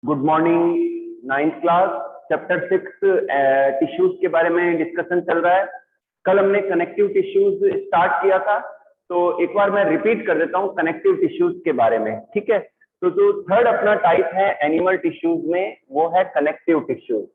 Good morning. Ninth class chapter 6 tissues के बारे में डिस्कशन चल रहा है। कल हमने कनेक्टिव टिश्यूज स्टार्ट किया था, तो एक बार मैं रिपीट कर देता हूँ कनेक्टिव टिश्यूज के बारे में। ठीक है, तो जो थर्ड अपना टाइप है एनिमल टिश्यूज में, वो है कनेक्टिव टिश्यूज।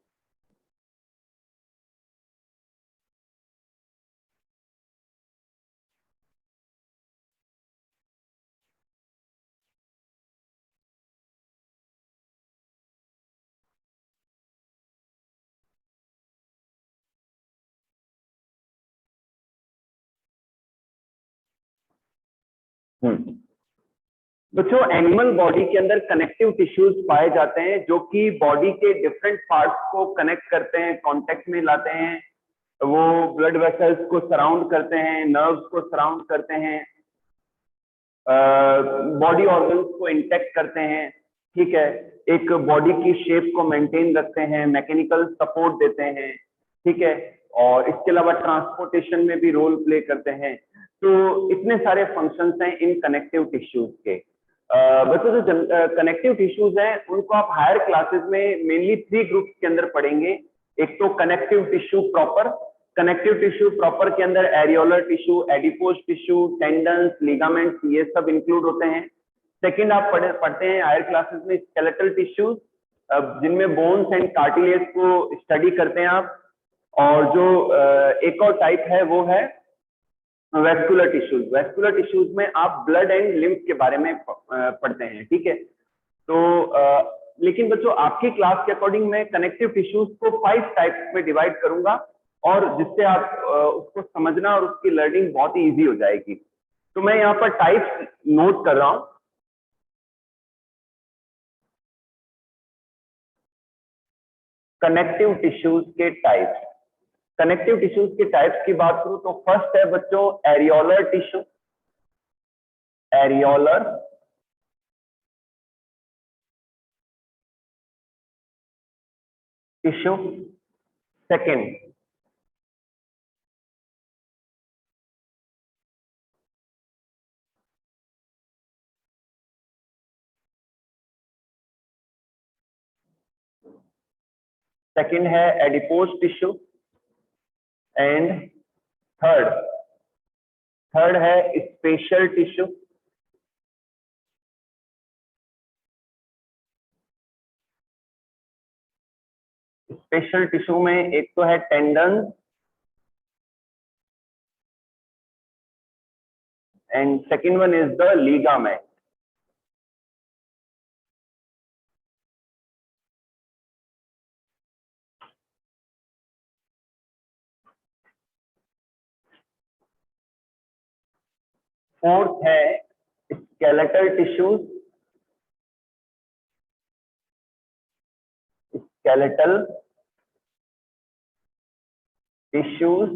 बच्चों, एनिमल बॉडी के अंदर कनेक्टिव टिश्यूज पाए जाते हैं जो कि बॉडी के डिफरेंट पार्ट्स को कनेक्ट करते हैं, कांटेक्ट में लाते हैं। वो ब्लड वेसल्स को सराउंड करते हैं, नर्व्स को सराउंड करते हैं, बॉडी ऑर्गन्स को इंटेक्ट करते हैं। ठीक है, एक बॉडी की शेप को मेंटेन रखते हैं, मैकेनिकल सपोर्ट देते हैं। ठीक है, और इसके अलावा ट्रांसपोर्टेशन में भी रोल प्ले करते हैं। तो इतने सारे फंक्शंस हैं इन कनेक्टिव टिश्यूज के। बच्चों, जो कनेक्टिव टिश्यूज हैं उनको आप हायर क्लासेस में मेनली 3 ग्रुप्स के अंदर पढ़ेंगे। एक तो connective tissue proper. Connective tissue proper के अंदर areolar tissue, adipose tissue, tendons, ligaments, ये सब इंक्लूड होते हैं। सेकंड आप पढ़ते हैं हायर क्लासेस में स्केलेटल टिश्यूज, जिनमें बोन्स एंड कार्टिलेज को स्टडी करते हैं आप। और जो एक और टाइप है वो है वेस्कुलर टिश्यूज। वेस्कुलर टिश्यूज में आप ब्लड एंड लिम्फ के बारे में पढ़ते हैं। ठीक है, तो लेकिन बच्चों, आपकी क्लास के अकॉर्डिंग मैं कनेक्टिव टिश्यूज को 5 टाइप्स में डिवाइड करूंगा, और जिससे आप उसको समझना और उसकी लर्निंग बहुत ही इजी हो जाएगी। तो मैं यहाँ पर टाइप्स नोट कर रहा हूं। कनेक्टिव टिश्यूज के टाइप्स। कनेक्टिव टिश्यूज के टाइप्स की बात करूं तो फर्स्ट है बच्चों areolar tissue. Areolar tissue. Second second है adipose tissue. And third third है स्पेशल टिश्यू। स्पेशल टिश्यू में एक तो है tendon and second one is the ligament. Fourth है skeletal tissues. Skeletal tissues.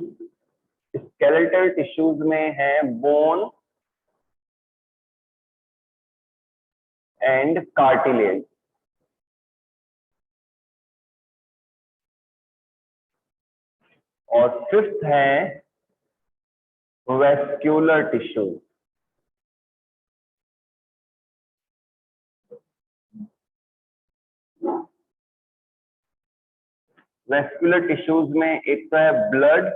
Skeletal tissues में है बोन एंड कार्टिलेज। और फिफ्थ है वेस्क्यूलर टिश्यूज। वेस्कुलर टिश्यूज में एक तो है ब्लड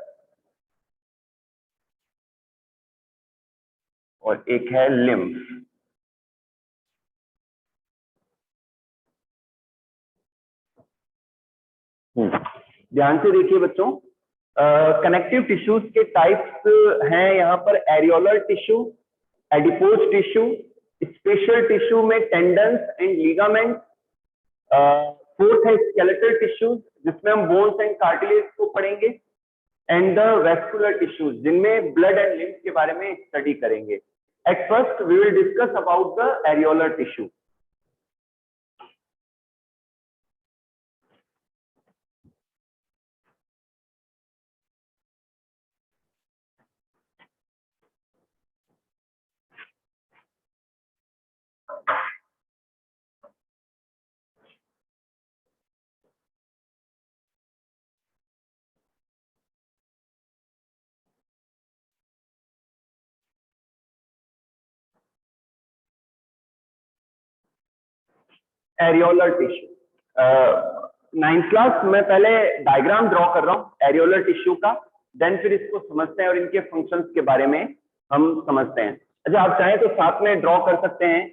और एक है लिम्फ। ध्यान से देखिए बच्चों, कनेक्टिव टिश्यूज के टाइप्स हैं यहाँ पर areolar tissue, adipose tissue, special tissue में टेंडन्स एंड लिगामेंट। फोर्थ है स्केलेटल टिश्यूज, जिसमें हम बोन्स एंड कार्टिलेज को पढ़ेंगे। एंड द वेस्कुलर टिश्यूज, जिनमें ब्लड एंड लिम्फ के बारे में स्टडी करेंगे। At first we will discuss about the areolar tissue. Areolar tissue, ninth class में पहले डायग्राम ड्रॉ कर रहा हूँ एरियोलर टिश्यू का, देन फिर इसको समझते हैं और इनके फंक्शंस के बारे में हम समझते हैं। अच्छा, आप चाहें तो साथ में ड्रॉ कर सकते हैं।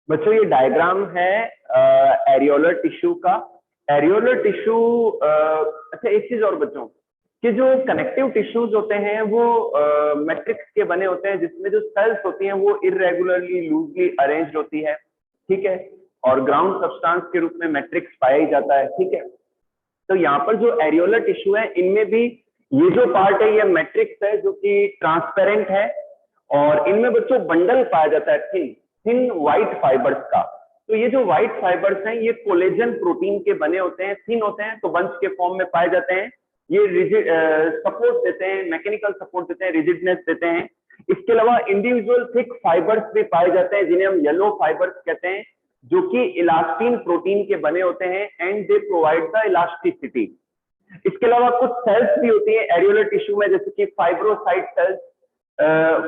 बच्चों ये डायग्राम है एरियोलर टिश्यू का। एरियोलर टिश्यू, अच्छा एक चीज और बच्चों, कि जो कनेक्टिव टिश्यूज होते हैं वो मैट्रिक्स के बने होते हैं, जिसमें जो सेल्स होती हैं वो इरेगुलरली लूजली अरेंज्ड होती है, ठीक है, और ग्राउंड सब्सटेंस के रूप में मैट्रिक्स पाया ही जाता है, ठीक है। तो यहाँ पर जो एरियोलर टिश्यू है इनमें भी ये जो पार्ट है ये मैट्रिक्स है जो कि ट्रांसपेरेंट है, और इनमें बच्चों बंडल पाया जाता है थिन थिन व्हाइट फाइबर्स का। तो ये जो व्हाइट फाइबर्स हैं ये कोलेजन प्रोटीन के बने होते हैं, थिन होते हैं, तो बंच के फॉर्म में पाए जाते हैं। ये रिजिड सपोर्ट देते हैं, मैकेनिकल सपोर्ट देते हैं, रिजिडनेस देते हैं। इसके अलावा इंडिविजुअल थिक फाइबर्स भी पाए जाते हैं जिन्हें हम येलो फाइबर्स कहते हैं, जो कि इलास्टिन प्रोटीन के बने होते हैं and they provide the elasticity. इसके अलावा कुछ सेल्स भी होती है एरियोलर टिश्यू में, जैसे कि फाइब्रोसाइट सेल्स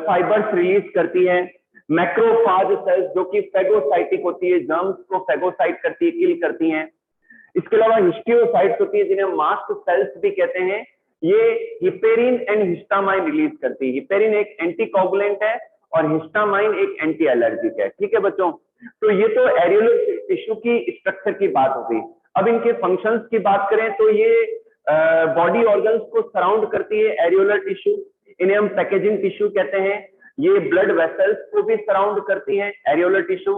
फाइबर्स रिलीज करती है, मैक्रोफाज सेल्स जो कि फेगोसाइटिक होती है, जर्म्स को फेगोसाइट करती है, किल करती हैं। इसके अलावा हिस्टियोसाइट्स होती है जिन्हें मास्ट सेल्स भी कहते हैं, ये हिपेरिन एंड हिस्टामाइन रिलीज करती है। हिपेरिन एक एंटीकोगुलेंट है और हिस्टामाइन एक एंटी एलर्जिक है, ठीक है बच्चों। तो ये तो एरियोलर टिश्यू की स्ट्रक्चर की बात हो गई। अब इनके फंक्शंस की बात करें तो ये बॉडी ऑर्गन्स को सराउंड करती है एरियोलर टिश्यू, इन्हें हम पैकेजिंग टिश्यू कहते हैं। ये ब्लड वेसल्स को भी सराउंड करती है एरियोलर टिश्यू,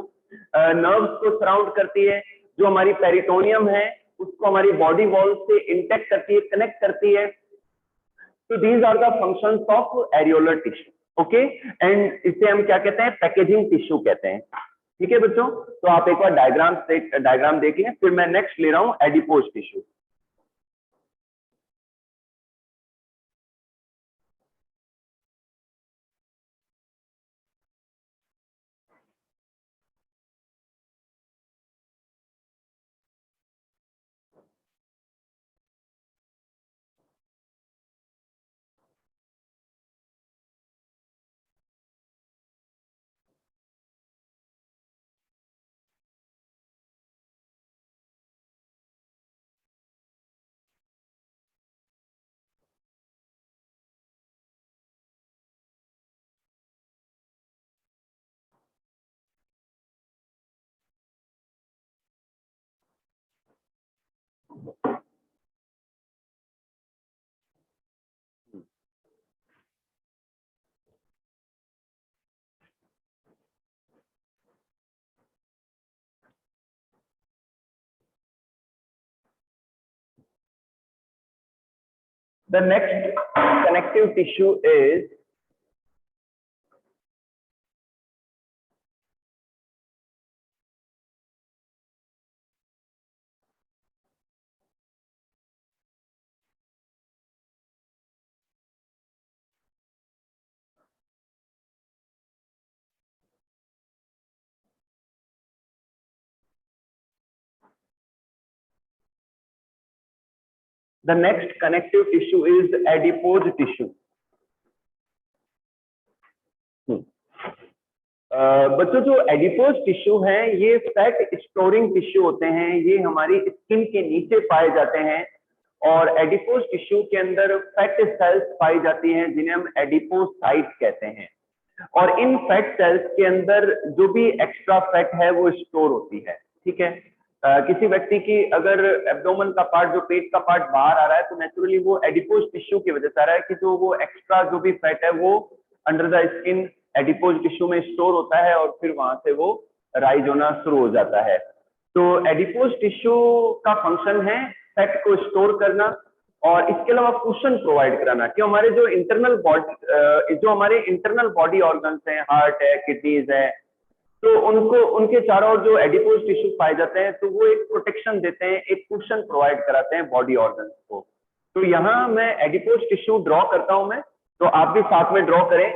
नर्व्स को सराउंड करती है, जो हमारी पेरिटोनियम है उसको हमारी बॉडी वॉल से इंटेक्ट करती है, कनेक्ट करती है। तो these are the functions of areolar tissue, okay. And इसे हम क्या कहते हैं, पैकेजिंग टिश्यू कहते हैं, ठीक है बच्चों। तो आप एक बार डायग्राम देख लें, फिर मैं नेक्स्ट ले रहा हूं adipose tissue. The next connective tissue is the next connective tissue is adipose tissue. बच्चों जो एडिपोज टिश्यू हैं ये फैट स्टोरिंग टिश्यू होते हैं, ये हमारी स्किन के नीचे पाए जाते हैं, और एडिपोज टिश्यू के अंदर फैट सेल्स पाई जाती हैं जिन्हें हम एडिपोसाइट कहते हैं। और इन फैट सेल्स के अंदर जो भी एक्स्ट्रा फैट है वो स्टोर होती है, ठीक है। किसी व्यक्ति की अगर एब्डोमेन का पार्ट, जो पेट का पार्ट बाहर आ रहा है, तो नेचुरली वो एडिपोज टिश्यू की वजह से आ रहा है कि जो वो एक्स्ट्रा जो भी फैट है वो under the skin adipose tissue में स्टोर होता है और फिर वहां से वो राइज होना शुरू हो जाता है। तो एडिपोज टिश्यू का फंक्शन है फैट को स्टोर करना और इसके अलावा कुशन प्रोवाइड कराना, कि हमारे जो हमारे इंटरनल बॉडी ऑर्गन्स हैं, हार्ट है, किडनीज है, तो उनको उनके चारों ओर जो एडिपोज टिश्यू पाए जाते हैं तो वो एक प्रोटेक्शन देते हैं, एक कुशन प्रोवाइड कराते हैं बॉडी ऑर्गन्स को। तो यहाँ मैं एडिपोज टिश्यू ड्रॉ करता हूं मैं, तो आप भी साथ में ड्रॉ करें।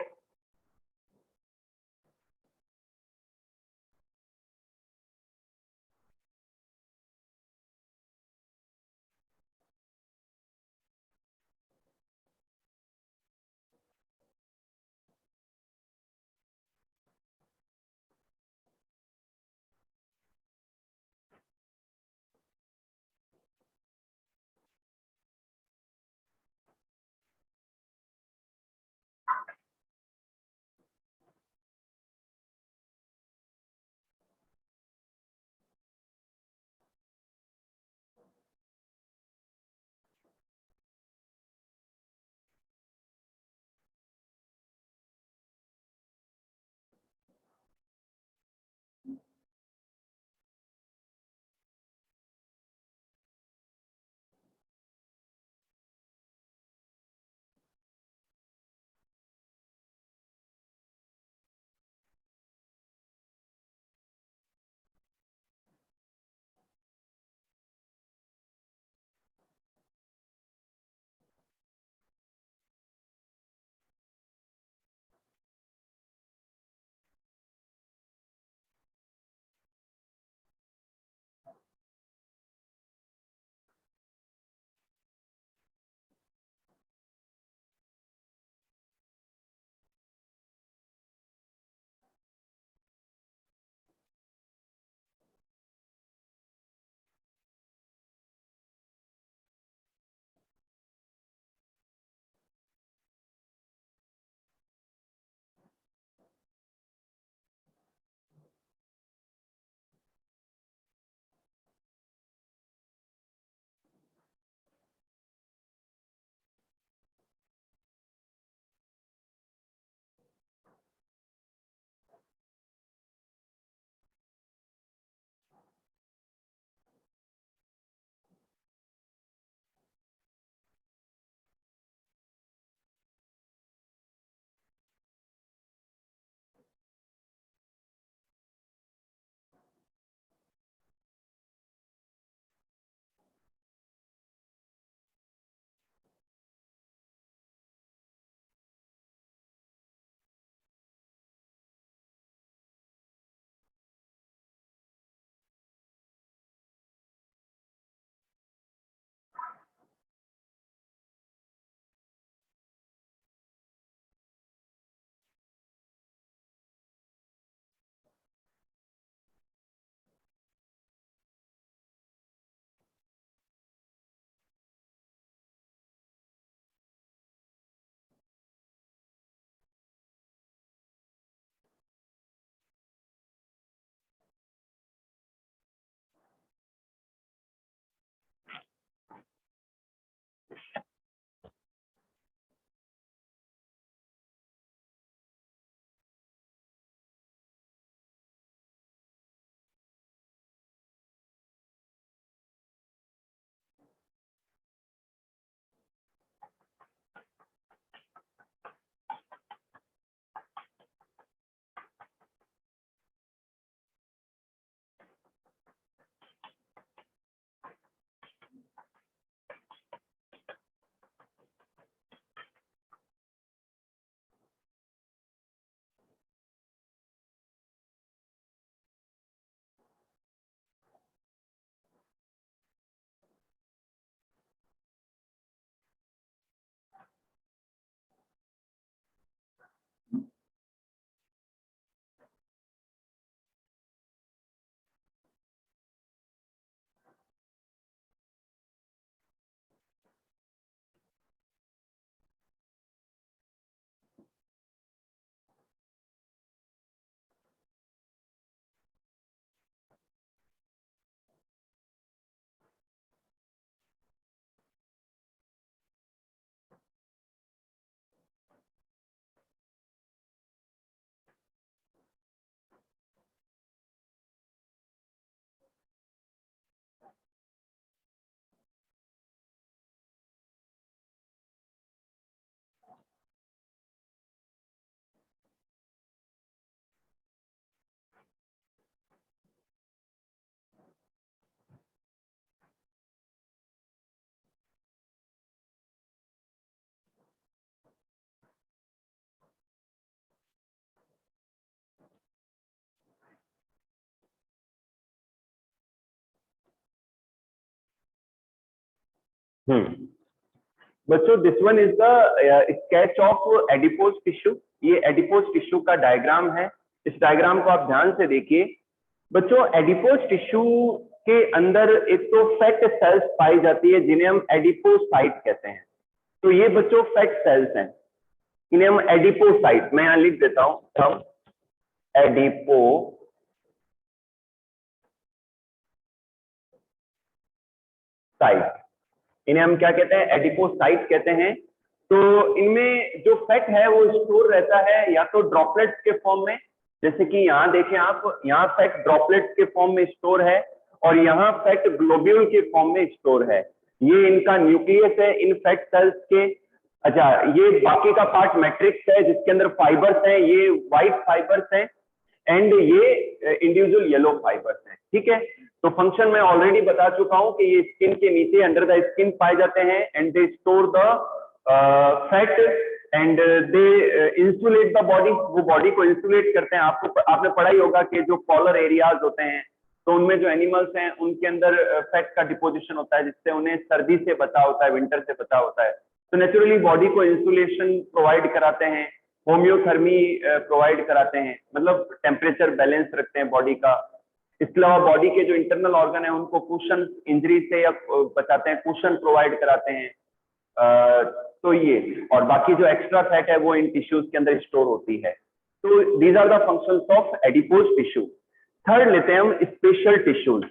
बच्चों this one is the sketch of adipose tissue. ये एडिपोज टिश्यू का डायग्राम है। इस डायग्राम को आप ध्यान से देखिए। बच्चों एडिपोज टिश्यू के अंदर एक तो फैट सेल्स पाई जाती है जिन्हें हम एडिपोसाइट कहते हैं। तो ये बच्चों फैट सेल्स हैं, इन्हें हम एडिपोसाइट, मैं यहां लिख देता हूं एडिपोसाइट, इन्हें हम क्या कहते हैं, एडिपोसाइट कहते हैं। तो इनमें जो फैट है वो स्टोर रहता है या तो ड्रॉपलेट्स के फॉर्म में, जैसे कि यहाँ देखें आप, यहाँ फैट ड्रॉपलेट्स के फॉर्म में स्टोर है और यहाँ फैट ग्लोब्यूल के फॉर्म में स्टोर है। ये इनका न्यूक्लियस है इन फैट सेल्स के। अच्छा, ये बाकी का पार्ट मैट्रिक्स है जिसके अंदर फाइबर्स हैं, ये व्हाइट फाइबर्स हैं एंड ये इंडिविजुअल येलो फाइबर्स हैं। ठीक है, तो फंक्शन मैं ऑलरेडी बता चुका हूं कि ये स्किन के नीचे अंडर द स्किन पाए जाते हैं and they store the fat and they insulate the body. वो बॉडी को इंसुलेट करते हैं। आपने पढ़ा ही होगा कि जो पोलर एरियाज होते हैं तो उनमें जो एनिमल्स हैं उनके अंदर फैट का डिपोजिशन होता है जिससे उन्हें सर्दी से बचा होता है, विंटर से बचा होता है। तो नेचुरली बॉडी को इंसुलेशन प्रोवाइड कराते हैं, होम्योथर्मी प्रोवाइड कराते हैं, मतलब टेम्परेचर बैलेंस रखते हैं बॉडी का। इसके अलावा बॉडी के जो इंटरनल ऑर्गन है उनको कुशन इंजरी से या बचाते हैं, कुशन प्रोवाइड कराते हैं। तो ये और बाकी जो एक्स्ट्रा फैट है वो इन टिश्यूज के अंदर स्टोर होती है। तो these are the functions of adipose tissue. Third लेते हैं हम स्पेशल टिश्यूज।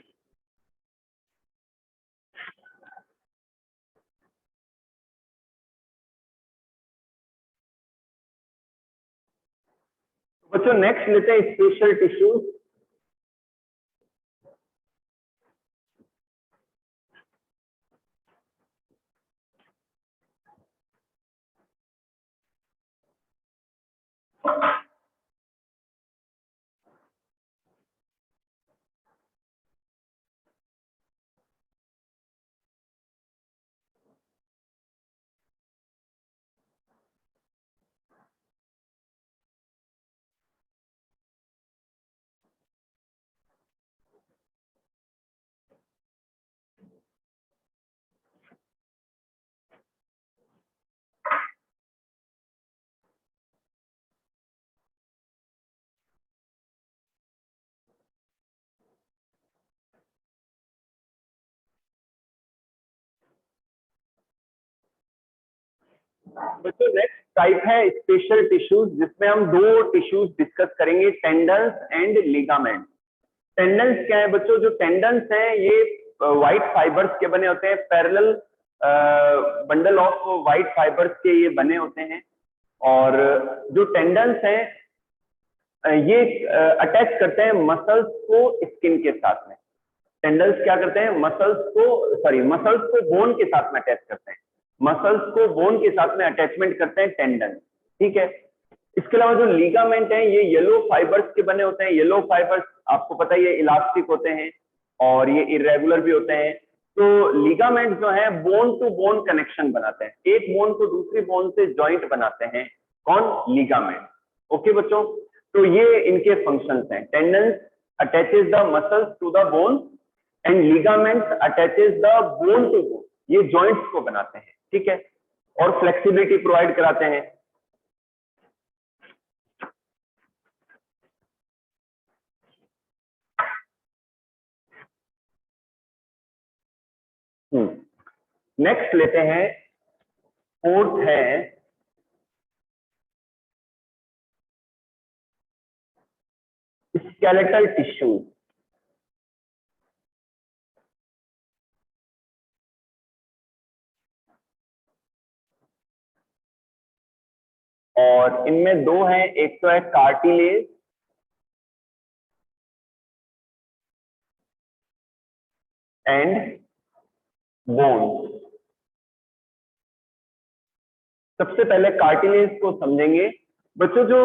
बच्चों नेक्स्ट लेते हैं स्पेशल टिश्यूज। बच्चों नेक्स्ट टाइप है स्पेशल टिश्यूज जिसमें हम दो टिश्यूज डिस्कस करेंगे, टेंडन्स एंड लिगामेंट। टेंडन्स क्या है बच्चों? जो टेंडन्स हैं ये व्हाइट फाइबर्स के बने होते हैं, parallel bundle of white fibres के ये बने होते हैं। और जो टेंडन्स हैं ये अटैच करते हैं मसल्स को स्किन के साथ में। टेंडन्स क्या करते हैं? मसल्स को बोन के साथ में अटैच करते हैं, मसल्स को बोन के साथ में अटैचमेंट करते हैं टेंडन। ठीक है, इसके अलावा जो लीगामेंट है ये येलो फाइबर्स के बने होते हैं। येलो फाइबर्स आपको पता है ये इलास्टिक होते हैं और ये इरेगुलर भी होते हैं। तो लीगामेंट जो है बोन टू बोन कनेक्शन बनाते हैं, एक बोन को दूसरी बोन से जॉइंट बनाते हैं। कौन? लीगामेंट। ओके बच्चों, तो ये इनके फंक्शंस हैं। Tendons attaches the muscles to the bone and ligaments attaches the bone to bone, ये जॉइंट्स को बनाते हैं। ठीक है, और फ्लेक्सिबिलिटी प्रोवाइड कराते हैं। नेक्स्ट लेते हैं, फोर्थ है स्केलेटल टिश्यू। और इनमें दो हैं, एक तो है कार्टिलेज एंड बोन। सबसे पहले कार्टिलेज को समझेंगे बच्चों। जो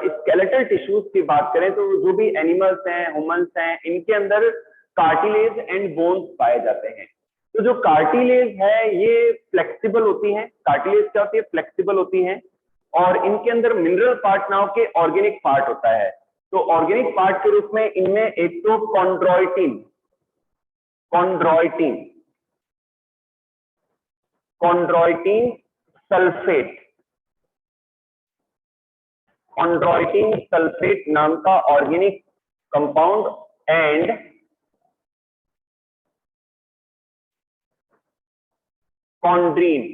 स्केलेटल टिश्यूज की बात करें तो जो भी एनिमल्स हैं, ह्यूमंस हैं, इनके अंदर कार्टिलेज एंड बोन्स पाए जाते हैं। तो जो कार्टिलेज है ये फ्लेक्सिबल होती है। कार्टिलेज क्या होती है? फ्लेक्सिबल होती है और इनके अंदर मिनरल पार्ट ना होके ऑर्गेनिक पार्ट होता है। तो ऑर्गेनिक पार्ट के रूप में इनमें एक तो chondroitin chondroitin sulphate, chondroitin sulphate नाम का ऑर्गेनिक कंपाउंड एंड कॉन्ड्रीन।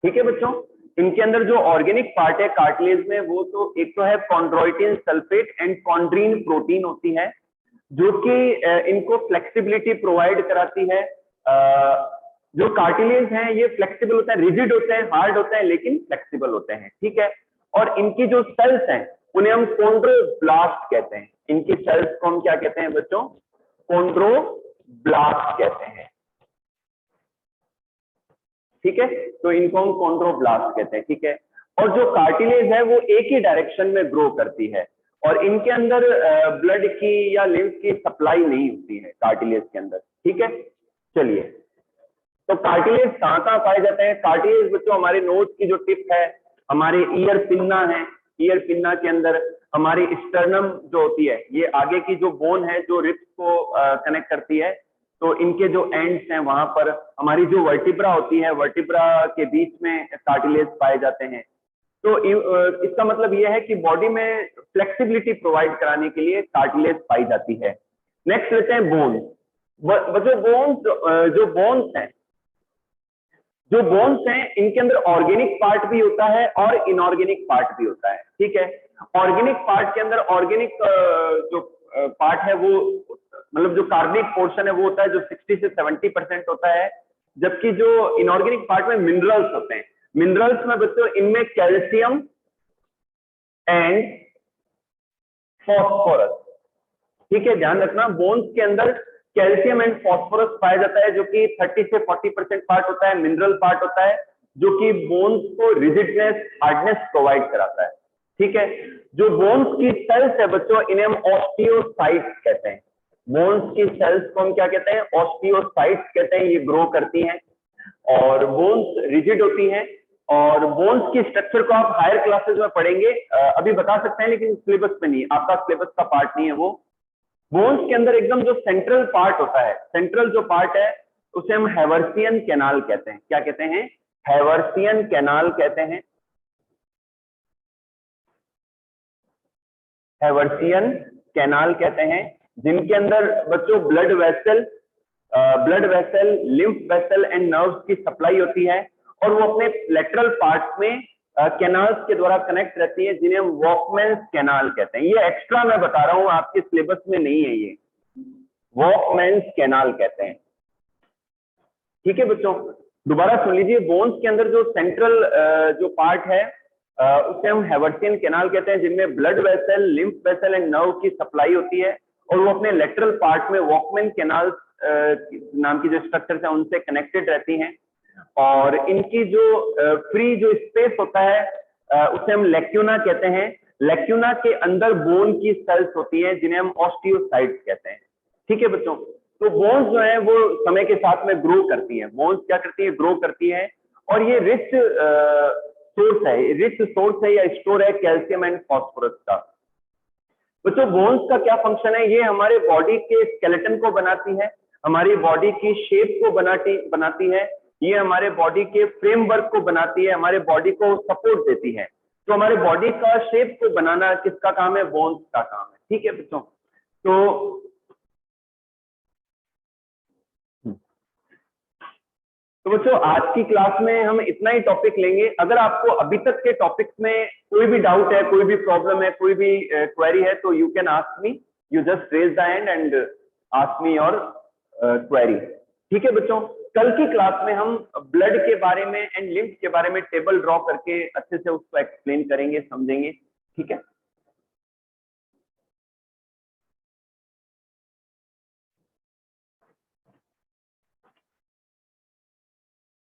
ठीक है बच्चों, इनके अंदर जो ऑर्गेनिक पार्ट है कार्टिलेज में वो तो एक तो है कॉन्ड्रोइटिन सल्फेट एंड कॉन्ड्रीन प्रोटीन होती है, जो कि इनको फ्लेक्सिबिलिटी प्रोवाइड कराती है। जो कार्टिलेज हैं ये फ्लेक्सिबल होते हैं, रिजिड होते हैं, हार्ड होते हैं, लेकिन फ्लेक्सिबल होते हैं। ठीक है, और इनकी जो सेल्स हैं उन्हें हम कॉन्ड्रोब्लास्ट कहते हैं। इनकी सेल्स को हम क्या कहते हैं बच्चों? कॉन्ड्रोब्लास्ट कहते हैं। ठीक है, तो इनको हम कॉन्ड्रोब्लास्ट कहते हैं। ठीक है, और जो कार्टिलेज है वो एक ही डायरेक्शन में ग्रो करती है और इनके अंदर ब्लड की या लिम्फ की सप्लाई नहीं होती है कार्टिलेज के अंदर। ठीक है, चलिए, तो कार्टिलेज कहाँ कहाँ पाए जाते हैं? कार्टिलेज बच्चों हमारे नोज की जो टिप है, हमारे ईयर पिन्ना है, ईयर पिन्ना के अंदर हमारी स्टर्नम जो होती है, ये आगे की जो बोन है जो रिब्स को कनेक्ट करती है, तो इनके जो एंड्स हैं वहां पर हमारी जो वर्टिब्रा होती है, वर्टिब्रा के बीच में कार्टिलेज पाए जाते हैं। तो इसका मतलब यह है कि बॉडी में फ्लेक्सिबिलिटी प्रोवाइड कराने के लिए कार्टिलेज पाई जाती है। नेक्स्ट लेते हैं बोन्स। जो बोन्स हैं इनके अंदर ऑर्गेनिक पार्ट भी होता है और इनऑर्गेनिक पार्ट भी होता है। ठीक है, ऑर्गेनिक पार्ट के अंदर ऑर्गेनिक जो पार्ट है वो मतलब जो कार्बनिक पोर्शन है वो होता है जो 60 से 70% होता है, जबकि जो इनऑर्गेनिक पार्ट में मिनरल्स होते हैं। मिनरल्स में बच्चों इनमें कैल्शियम एंड फॉस्फोरस। ठीक है, ध्यान रखना, बोन्स के अंदर कैल्शियम एंड फॉस्फोरस पाया जाता है जो कि 30 से 40% पार्ट होता है, मिनरल पार्ट होता है, जो कि बोन्स को रिजिडनेस, हार्डनेस प्रोवाइड कराता है। ठीक है, जो बोन्स की सेल्स है बच्चों इन्हें हम ऑस्टियोसाइट्स कहते हैं। बोन्स की सेल्स को हम क्या कहते हैं? ऑस्टियोसाइट्स कहते हैं। ये ग्रो करती हैं और बोन्स रिजिड होती हैं और बोन्स की स्ट्रक्चर को आप हायर क्लासेस में पढ़ेंगे, अभी बता सकते हैं लेकिन सिलेबस में नहीं, आपका सिलेबस का पार्ट नहीं है वो। बोन्स के अंदर एकदम जो सेंट्रल पार्ट होता है, सेंट्रल जो पार्ट है उसे हम हैवर्सियन कैनाल कहते हैं। क्या कहते हैं? हैवर्सियन कैनाल कहते हैं। हैवर्सियन कैनाल कहते हैं, जिनके अंदर बच्चों blood vessel, lymph vessel and nerves की सप्लाई होती है और वो अपने लेटरल पार्ट में कैनाल्स के द्वारा कनेक्ट रहती है, जिन्हें हम वॉकमैन्स कैनाल कहते हैं। ये एक्स्ट्रा मैं बता रहा हूं, आपके सिलेबस में नहीं है, ये वॉकमैन्स कैनाल कहते हैं। ठीक है बच्चों, दोबारा सुन लीजिए, बोन्स के अंदर जो सेंट्रल जो पार्ट है उसे हम हैवर्सियन कैनाल कहते हैं, जिनमें blood vessel, lymph vessel and nerve की सप्लाई होती है और वो अपने लेटरल पार्ट में वॉकमैन कैनाल नाम की जो स्ट्रक्चर है उनसे कनेक्टेड रहती हैं और इनकी जो फ्री जो स्पेस होता है उसे हम लेक्यूना कहते हैं। लेक्यूना के अंदर बोन की सेल्स होती हैं जिन्हें हम ऑस्टियोसाइट्स कहते हैं। ठीक है बच्चों, तो बोन्स जो है वो समय के साथ में ग्रो करती हैं। बोन्स क्या करती है? ग्रो करती है और ये रिच सोर्स है या स्टोर है कैल्शियम एंड फॉस्फोरस का। बच्चों बोन्स का क्या फंक्शन है? ये हमारे बॉडी के स्केलेटन को बनाती है, हमारी बॉडी की शेप को बनाती है, ये हमारे बॉडी के फ्रेमवर्क को बनाती है, हमारे बॉडी को सपोर्ट देती है। तो हमारे बॉडी का शेप को बनाना किसका काम है? बोन्स का काम है। ठीक है बच्चों, तो बच्चों आज की क्लास में हम इतना ही टॉपिक लेंगे। अगर आपको अभी तक के टॉपिक्स में कोई भी डाउट है, कोई भी प्रॉब्लम है, कोई भी क्वेरी है, तो you can ask me, you just raise the hand and ask me your query. ठीक है बच्चों, कल की क्लास में हम ब्लड के बारे में एंड लिम्फ के बारे में टेबल ड्रॉ करके अच्छे से उसको एक्सप्लेन करेंगे, समझेंगे। ठीक है।